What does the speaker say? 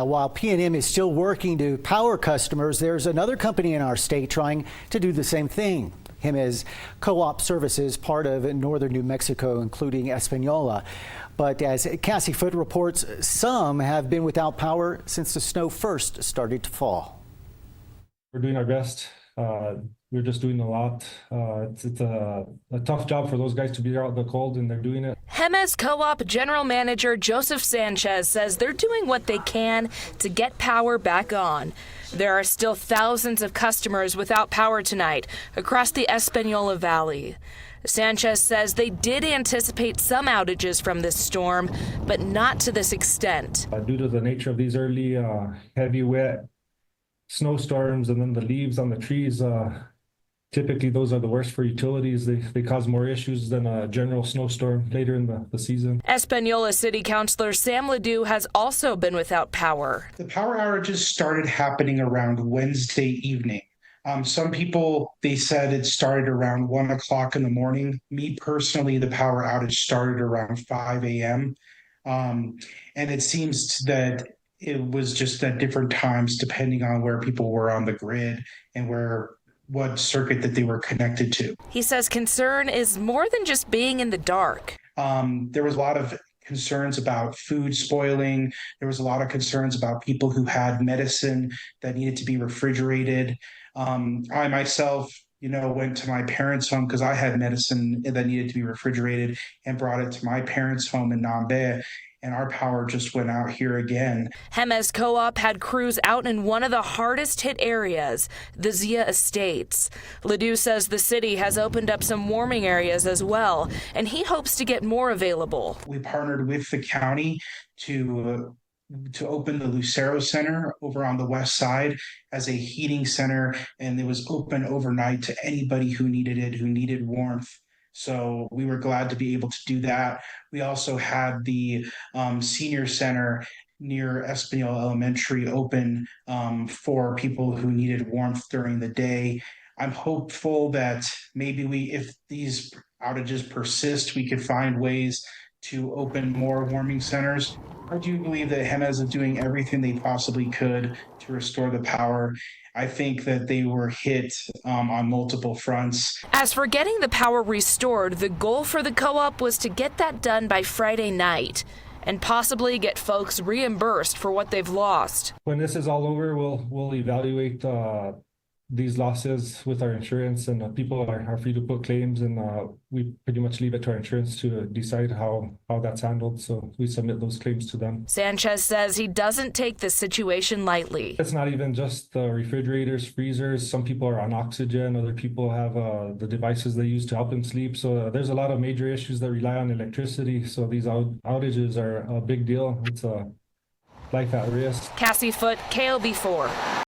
While P&M is still working to power customers, there's another company in our state trying to do the same thing. Jemez Co-op services part of northern New Mexico, including Española. But as Cassie Foote reports, some have been without power since the snow first started to fall. We're doing our best. We're just doing a lot. It's a tough job for those guys to be out in the cold, and they're doing it. Jemez Co-op General Manager Joseph Sanchez says they're doing what they can to get power back on. There are still thousands of customers without power tonight across the Española Valley. Sanchez says they did anticipate some outages from this storm, but not to this extent. Due to the nature of these early, heavy, wet snowstorms and then the leaves on the trees, typically those are the worst for utilities. They cause more issues than a general snowstorm later in the season. Española City Councilor Sam Ledoux has also been without power. The power outages started happening around Wednesday evening. Some people, they said it started around 1 o'clock in the morning. Me personally, the power outage started around 5 a.m. And it seems that it was just at different times depending on where people were on the grid and what circuit that they were connected to. He says concern is more than just being in the dark. There was a lot of concerns about food spoiling. There was a lot of concerns about people who had medicine that needed to be refrigerated. I myself, went to my parents' home because I had medicine that needed to be refrigerated and brought it to my parents' home in Nambe. And our power just went out here again. Jemez Co-op had crews out in one of the hardest hit areas, the Zia Estates. Ledoux says the city has opened up some warming areas as well, and he hopes to get more available. We partnered with the county to open the Lucero Center over on the west side as a heating center, and it was open overnight to anybody who needed it, who needed warmth. So we were glad to be able to do that. We also had the senior center near Española Elementary open for people who needed warmth during the day. I'm hopeful that maybe if these outages persist, we could find ways to open more warming centers. I do believe that Jemez is doing everything they possibly could to restore the power. I think that they were hit on multiple fronts. As for getting the power restored, the goal for the co-op was to get that done by Friday night and possibly get folks reimbursed for what they've lost. When this is all over, we'll evaluate these losses with our insurance, and people are free to put claims, and we pretty much leave it to our insurance to decide how that's handled. So we submit those claims to them. Sanchez says he doesn't take this situation lightly. It's not even just refrigerators, freezers. Some people are on oxygen. Other people have the devices they use to help them sleep. So there's a lot of major issues that rely on electricity. So these outages are a big deal. It's a life at risk. Cassie Foote, KOB4.